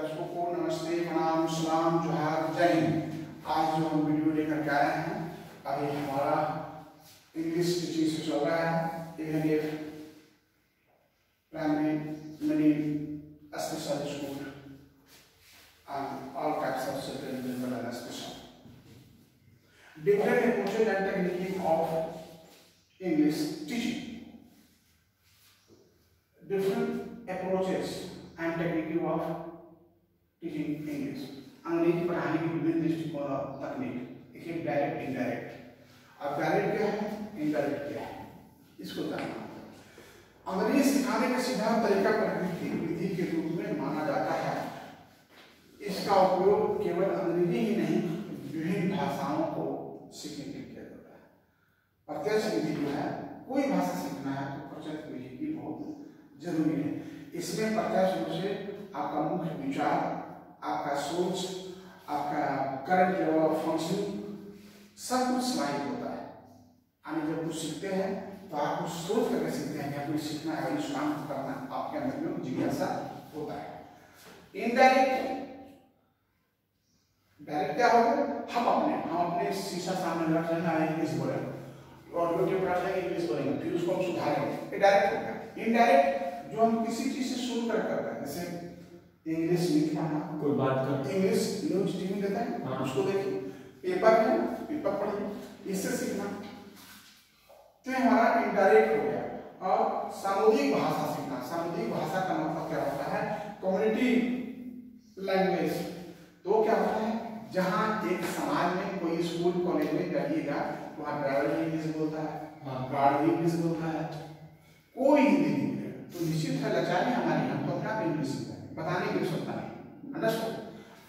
दर्शकों को नमस्ते, प्रणाम, सलाम, जोहार, जय हिंद। आज जो हम वीडियो लेकर के आए हैं, अभी हमारा इंग्लिश टीचिंग से चल रहा है। Eleven primary, middle, special school, all types of children general and special. Different approaches and technique of English teaching. Different approaches and technique of teaching English. अंग्रेजी पढ़ाने की विभिन्न दृष्टिकोण और तकनीक। एक डायरेक्ट, इनडायरेक्ट। अब डायरेक्ट क्या है, इनडायरेक्ट क्या है, इसको जानना। अंग्रेजी सिखाने का सीधा तरीका प्राकृतिक विधि के रूप में माना जाता है। इसका उपयोग केवल अंग्रेजी ही नहीं, विभिन्न भाषाओं को सीखने के लिए किया जाता है। प्रत्यक्ष विधि जो है, कोई भाषा सीखना है तो प्रत्यक्ष विधि की बहुत जरूरी है। इसमें प्रत्यक्ष रूप से आपका मुख्य विचार, आपका सोच, आपका करंट लेवल ऑफ फंक्शनिंग सब कुछ समाहित होता है। यानी जब कुछ सीखते हैं तो आप कुछ सोच करके सीखते हैं कि आपको सीखना है, इस काम को करना, आपके अंदर में जिज्ञासा होता है। इनडायरेक्ट, डायरेक्ट क्या होगा, हम अपने शीशा सामने रख लेना है, इंग्लिश बोलेंगे और यूट्यूब रख लेंगे, इंग्लिश बोलेंगे, फिर उसको हम सुधारेंगे, ये डायरेक्ट हो गया। इनडायरेक्ट जो हम किसी चीज से शुरू कर करते हैं, जैसे इंग्लिश न्यूज पढ़ना, कोई बात कर, इंग्लिश न्यूज टीवी देता है, उसको देखिए, पेपर है, पेपर पढ़िए, इससे सीखना, तो हमारा इनडायरेक्ट हो गया। और सामुदायिक भाषा सीखना, सामुदायिक भाषा का मतलब क्या होता है, कम्युनिटी लैंग्वेज। तो क्या होता है, जहाँ एक समाज में कोई स्कूल कॉलेज में जाइएगा, वहाँ ड्राइवर इंग्लिश बोलता है, गार्ड इंग्लिश बोलता है, कोई हिंदी नहीं बोलेगा, तो निश्चित है लाचारी हमारी, हम तो अपना इंग्लिश बताने की आवश्यकता नहीं। अंडरस्टूड।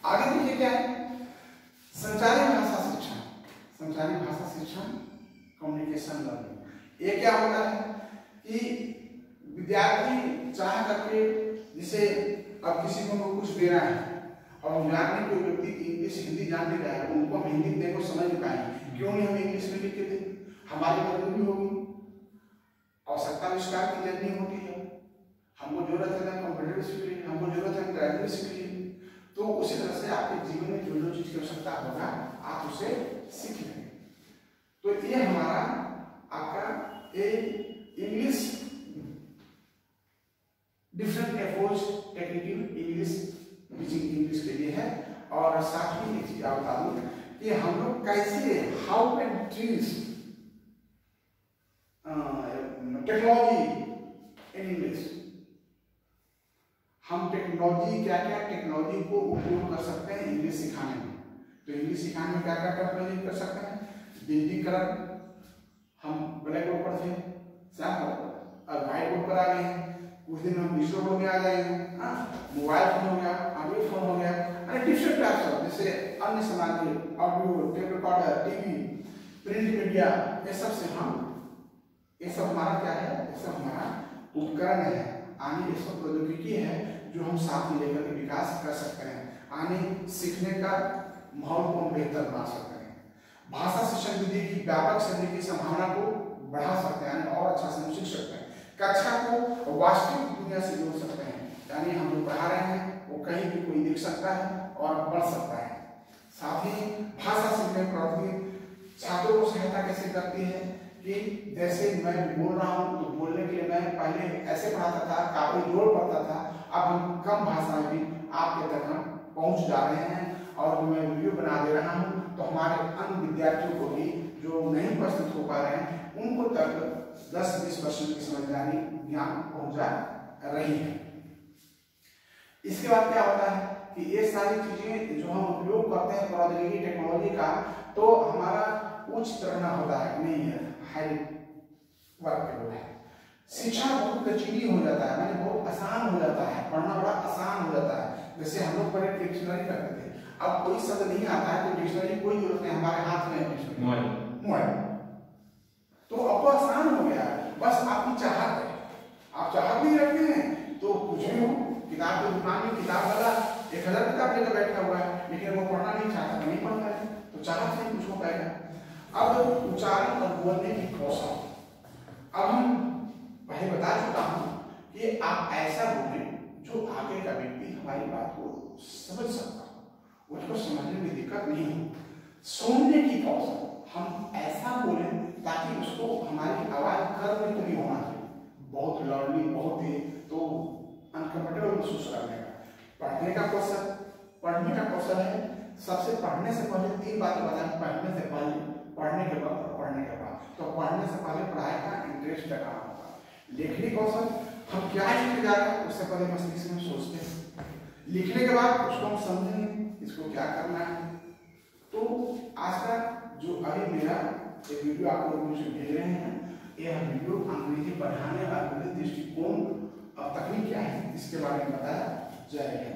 आगे देखिए क्या है, संचारी भाषा शिक्षण, संचारी भाषा शिक्षण, कम्युनिकेशन लर्निंग। ये क्या होता है कि विद्यार्थी चाह करके, जैसे अब किसी को कुछ देना है और जानने कोई व्यक्ति इंग्लिश हिंदी जानते जाएगा, उनको हम हिंदी देखो समझ नहीं पाएंगे, क्यों नहीं हम इंग्लिश में लिख के दें, हमारी मजबूरी होगी, आवश्यकता आविष्कार की जर्नी होती है, हमको जरूरत है कंप्यूटर सीख लीजिए, हमको जरूरत है ड्राइविंग सीख लीजिए। तो उसी तरह से आपके जीवन में जो जो चीज की आवश्यकता होगा आप उसे सीख लेंगे। तो ये हमारा आपका English different approach technical English teaching English के लिए है। और साथ ही एक चीज आप बता दूं कि हम लोग कैसे, how can teach technology in English, हम टेक्नोलॉजी क्या क्या टेक्नोलॉजी को उपयोग कर सकते हैं इंग्लिश सिखाने में। तो इंग्लिश सिखाने में क्या क्या टेक्नोलॉजी कर सकते हैं, डिजिटीकरण, हम ब्लैक बोर्ड पर थे, अब व्हाइट बोर्ड पर आ गए हैं, कुछ दिन हम डिजिटल बोर्ड में आ गए हैं, मोबाइल फोन हो गया, ऑडियो फोन हो गया, डिफरेंट टाइप्स ऑफ, जैसे अन्य सामग्री, audio, tape recorder, TV, print media, ये सब से हम, ये सब हमारा क्या है, ये सब हमारा उपकरण है, आने ये सब प्रौद्योगिकी है जो हम साथ में लेकर के विकास कर सकते हैं, आने सीखने का माहौल को हम बेहतर बना सकते हैं, भाषा शिक्षण विधि की व्यापक समझने की संभावना को बढ़ा सकते हैं और अच्छा से सीख सकते हैं, कक्षा को वास्तविक दुनिया से जोड़ सकते हैं, यानी हम जो पढ़ा रहे हैं वो कहीं भी कोई देख सकता है और पढ़ सकता है। साथ ही भाषा सीखने प्रौद्योगिकी छात्रों को सहायता कैसे करती है कि जैसे मैं बोल रहा हूँ तो बोलने के लिए मैं पहले ऐसे पढ़ाता था, काफी जोर पड़ता था, अब हम कम भाषा में भी आपके तक हम पहुँच जा रहे हैं। और मैं वीडियो बना दे रहा हूँ तो हमारे अन्य विद्यार्थियों को भी जो नहीं प्रस्तुत हो पा रहे हैं उनको तक 10-20% की समझदारी ज्ञान पहुँच जा रही है। इसके बाद क्या होता है कि ये सारी चीजें जो हम उपयोग करते हैं प्रौद्योगिकी टेक्नोलॉजी का, तो हमारा उच्च तरह होता है, नहीं है हाई वर्क है, शिक्षा बहुत लचीली हो जाता है, माने बहुत आसान हो जाता है, पढ़ना बड़ा आसान हो जाता है। जैसे हम लोग पहले डिक्शनरी करते थे, अब कोई शब्द नहीं आता है तो डिक्शनरी कोई जरूरत नहीं, हमारे हाथ में है मोबाइल, तो अब तो आसान हो गया है, बस आपकी चाहत है, आप चाहत भी रखते हैं तो कुछ भी हो, किताब की दुकान में किताब वाला 1000 किताब लेकर बैठा हुआ है, लेकिन वो पढ़ना नहीं चाहता, नहीं पढ़ता है, तो चाहत से कुछ हो पाएगा। अब उच्चारण और बोलने की कौशल, अब हम पहले बता चुका हूं कि आप ऐसा बोलें जो आगे का व्यक्ति हमारी बात को समझ सकता हो, उसको समझने में दिक्कत नहीं हो। सुनने की कौशल, हम ऐसा बोले ताकि उसको हमारी आवाज कर में तो नहीं होना चाहिए, बहुत लाउडली बहुत ही तो अनकंफर्टेबल महसूस करने का। पढ़ने का कौशल, पढ़ने का कौशल है सबसे पढ़ने से पहले 3 बातें बताएं, पढ़ने से पहले, पढ़ने के बाद और पढ़ने के बाद। तो पढ़ने से पहले पढ़ाई का इंटरेस्ट लगाना होगा। लिखने कौशल, हम क्या लिखने जा रहे हैं उससे पहले मस्तिष्क में सोचते हैं, लिखने के बाद उसको हम समझेंगे इसको क्या करना है। तो आज का जो अभी मेरा एक वीडियो आप लोग मुझे भेज रहे हैं, यह वीडियो अंग्रेजी पढ़ाने का दृष्टिकोण और तकनीक क्या है इसके बारे में बताया जाएगा।